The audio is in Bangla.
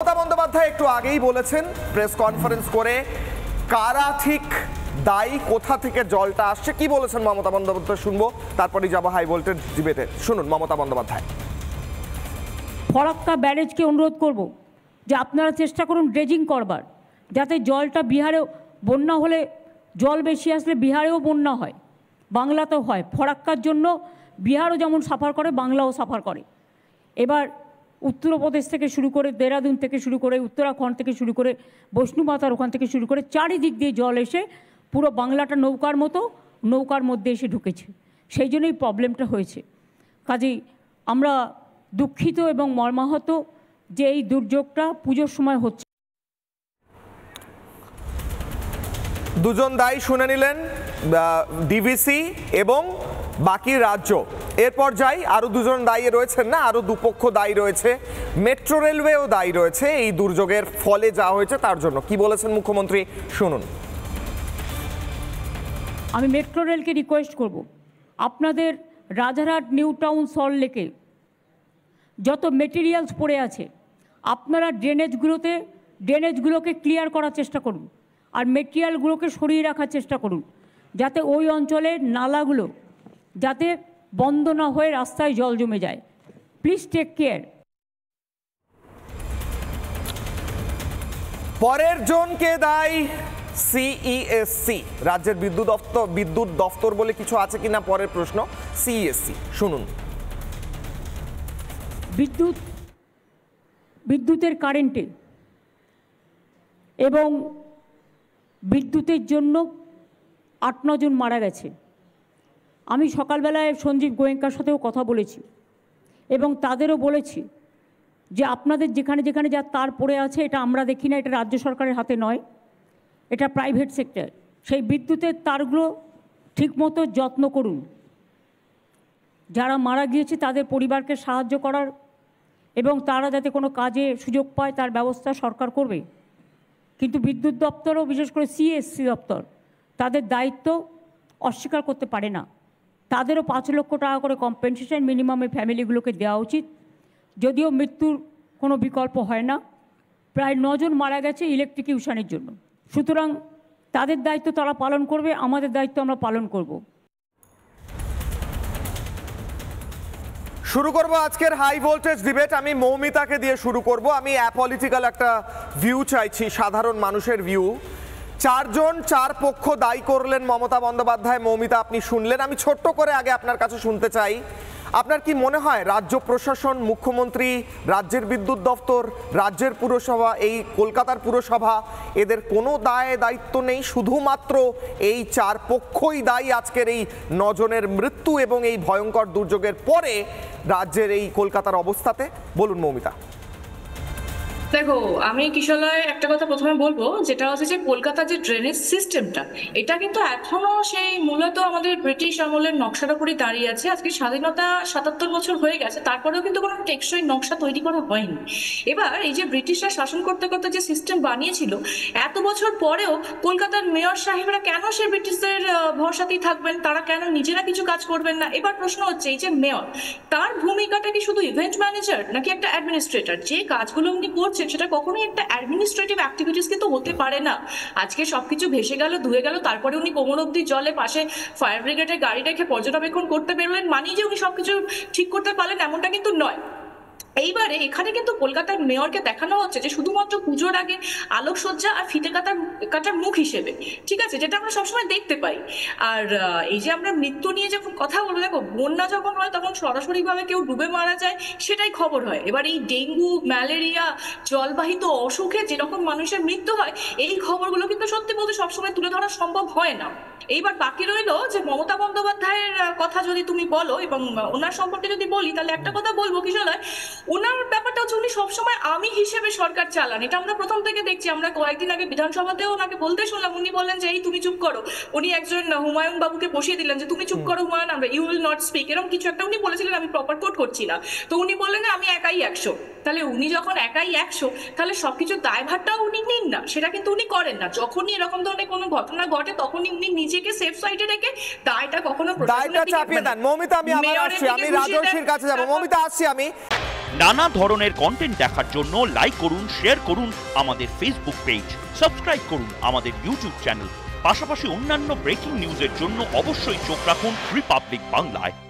মমতা বন্দ্যোপাধ্যায় একটু আগেই বলেছেন প্রেস কনফারেন্স করে কারা ঠিক দায়ী, কোথা থেকে জলটা আসছে, কি বলেছেন মমতা বন্দ্যোপাধ্যায় শুনবো, তারপরেই যাবো হাই ভোল্টেজ ডিবেটে। শুনুন মমতা বন্দ্যোপাধ্যায়। ফরাক্কা ব্যারেজকে অনুরোধ করব যে আপনারা চেষ্টা করুন ড্রেজিং করবার, যাতে জলটা বিহারেও বন্যা হলে জল বেশি আসলে বিহারেও বন্যা হয়, বাংলাতেও হয়। ফরাক্কার জন্য বিহারও যেমন সাফার করে, বাংলাও সাফার করে। এবার উত্তরপ্রদেশ থেকে শুরু করে, দেরাদুন থেকে শুরু করে, উত্তরাখণ্ড থেকে শুরু করে, বৈষ্ণুমাতার ওখান থেকে শুরু করে চারিদিক দিয়ে জল এসে পুরো বাংলাটা নৌকার মতো নৌকার মধ্যে এসে ঢুকেছে। সেই জন্যই প্রবলেমটা হয়েছে। কাজেই আমরা দুঃখিত এবং মর্মাহত যে এই দুর্যোগটা পুজোর সময় হচ্ছে। দুজন দায়ী শুনে নিলেন, ডিভিসি এবং বাকি রাজ্য। এরপর যাই, আরো দুজন দায়ী রয়েছেন না, আরো দুপক্ষ দায়ী রয়েছে। মেট্রো রেলওয়েও দায়ী রয়েছে এই দুর্যোগের ফলে যা হয়েছে তার জন্য। কি বলেছেন মুখ্যমন্ত্রী শুনুন। আমি মেট্রো রেলকে রিকোয়েস্ট করব, আপনাদের রাজারহাট, নিউ টাউন, সল্টলেকে যত মেটেরিয়ালস পড়ে আছে আপনারা ড্রেনেজগুলোকে ক্লিয়ার করার চেষ্টা করুন, আর মেটেরিয়ালগুলোকে সরিয়ে রাখার চেষ্টা করুন, যাতে ওই অঞ্চলের নালাগুলো যাতে বন্ধ না হয়ে রাস্তায় জল জমে যায়। Please take care. পরের জনকে দায়ী সিইএসসি, রাজ্যের বিদ্যুৎ দফতর বলে কিছু আছে কিনা পরের প্রশ্ন। সিইএসসি শুনুন। বিদ্যুতের কারেন্টে এবং বিদ্যুতের জন্য 8-9 জন মারা গেছে। আমি সকালবেলায় সঞ্জীব গোয়েঙ্কার সাথেও কথা বলেছি এবং তাদেরও বলেছি যে আপনাদের যেখানে যেখানে যা তার পড়ে আছে এটা আমরা দেখি না, এটা রাজ্য সরকারের হাতে নয়, এটা প্রাইভেট সেক্টর। সেই বিদ্যুতের তারগুলো ঠিকমতো যত্ন করুন। যারা মারা গিয়েছে তাদের পরিবারকে সাহায্য করার এবং তারা যাতে কোনো কাজে সুযোগ পায় তার ব্যবস্থা সরকার করবে। কিন্তু বিদ্যুৎ দপ্তরও, বিশেষ করে সিএসসি দপ্তর, তাদের দায়িত্ব অস্বীকার করতে পারে না। তাদেরও 5 লক্ষ টাকা করে কম্পেনসেশন মিনিমামে ফ্যামিলিগুলোকে দেওয়া উচিত। যদিও মৃত্যুর কোনো বিকল্প হয় না, প্রায় 9 জন মারা গেছে ইলেকট্রিকিউশনের জন্য। সুতরাং তাদের দায়িত্ব তারা পালন করবে, আমাদের দায়িত্ব আমরা পালন করব। শুরু করব আজকের হাই ভোল্টেজ ডিবেট। আমি মৌমিতাকে দিয়ে শুরু করব। আমি অ্যাপলিটিক্যাল একটা ভিউ চাইছি, সাধারণ মানুষের ভিউ। 4 জন 4 পক্ষ দায়ী করলেন মমতা বন্দ্যোপাধ্যায়। মৌমিতা আপনি শুনলেন, আমি ছোট্ট করে আগে আপনার কাছে শুনতে চাই, আপনার কি মনে হয় রাজ্য প্রশাসন, মুখ্যমন্ত্রী, রাজ্যের বিদ্যুৎ দপ্তর, রাজ্যের পুরসভা, এই কলকাতার পুরসভা, এদের কোনো দায়িত্ব নেই, শুধুমাত্র এই 4 পক্ষই দায়ী আজকের এই 9 জনের মৃত্যু এবং এই ভয়ঙ্কর দুর্যোগের পরে রাজ্যের এই কলকাতার অবস্থাতে? বলুন মৌমিতা। দেখো, আমি কিশলয় একটা কথা প্রথমে বলবো, যেটা হচ্ছে যে কলকাতার যে ড্রেনেজ সিস্টেমটা, এটা কিন্তু এখনো সেই মূলত আমাদের ব্রিটিশ আমলের নকশার উপরই দাঁড়িয়ে আছে। আজকে স্বাধীনতা 77 বছর হয়ে গেছে, তারপরেও কিন্তু কোনো টেকসই নকশা তৈরি করা হয়নি। এবার এই যে ব্রিটিশরা শাসন করতে করতে যে সিস্টেম বানিয়েছিল, এত বছর পরেও কলকাতার মেয়র সাহেবরা কেন সে ব্রিটিশদের ভরসাতেই থাকবেন? তারা কেন নিজেরা কিছু কাজ করবেন না? এবার প্রশ্ন হচ্ছে, এই যে মেয়র, তার ভূমিকাটা কি শুধু ইভেন্ট ম্যানেজার নাকি একটা অ্যাডমিনিস্ট্রেটর? যে কাজগুলো উনি করছেন সেটা কখনোই একটা অ্যাডমিনিস্ট্রেটিভ অ্যাক্টিভিটিস কিন্তু হতে পারে না। আজকে সবকিছু ভেসে গেল, ধুয়ে গেল, তারপরে উনি কোমর অব্দি জলে পাশে ফায়ার ব্রিগেডের গাড়ি রেখে পর্যবেক্ষণ করতে বেরোলেন মানেই যে উনি সবকিছু ঠিক করতে পারলেন এমনটা কিন্তু নয়। এইবারে এখানে কিন্তু কলকাতার মেয়রকে দেখানো হচ্ছে যে শুধুমাত্র পুজোর আগে আলোকসজ্জা আর ফিতে কাটার মুখ হিসেবে, ঠিক আছে, যেটা আমরা সবসময় দেখতে পাই। আর এই যে আমরা মৃত্যু নিয়ে যখন কথা বলবো, দেখো, বন্যা যখন হয় তখন সরাসরি ভাবে কেউ ডুবে মারা যায় সেটাই খবর হয়। এবার এই ডেঙ্গু, ম্যালেরিয়া, জলবাহিত অসুখে যেরকম মানুষের মৃত্যু হয়, এই খবরগুলো কিন্তু সত্যি বলতে সবসময় তুলে ধরা সম্ভব হয় না। এইবার বাকি রইলো যে মমতা বন্দ্যোপাধ্যায়ের কথা যদি তুমি বলো এবং ওনার সম্পর্কে যদি বলি, তাহলে একটা কথা বলবো কিশলয়, ওনার ব্যাপারটা হচ্ছে উনি সবসময় আমি হিসেবে সরকার চালান। এটা আমরা প্রথম থেকে দেখছি। আমরা কয়েকদিন আগে বিধানসভাতেও ওনাকে বলতে শুনলাম, উনি বললেন যে এই তুমি চুপ করো। উনি একজন হুমায়ুন বাবুকে বসিয়ে দিলেন যে তুমি চুপ করো হুমায়ুন, আমরা ইউ উইল নট স্পিক, এরকম কিছু একটা উনি বলেছিলেন, আমি প্রপার কোট করছি না। তো উনি বললেন আমি একাই 100। তাহলে উনি যখন একাই 100, তাহলে সবকিছুর দায়ভারটাও উনি নিন না, সেটা কিন্তু উনি করেন না। যখনই এরকম ধরনের কোনো ঘটনা ঘটে তখনই উনি নিজেকে সেফ সাইডে রেখে দায়টা কখনো দায়টা চাপিয়ে দেন। মৌমিতা আমি আবার আসছি, আমি রাজর্ষির কাছে যাবো। মৌমিতা আসছি আমি। নানা ধরনের কন্টেন্ট দেখার জন্য লাইক করুন, শেয়ার করুন আমাদের ফেসবুক পেজ, সাবস্ক্রাইব করুন আমাদের ইউটিউব চ্যানেল। পাশাপাশি অন্যান্য ব্রেকিং নিউজের জন্য অবশ্যই চোখ রাখুন রিপাবলিক বাংলায়।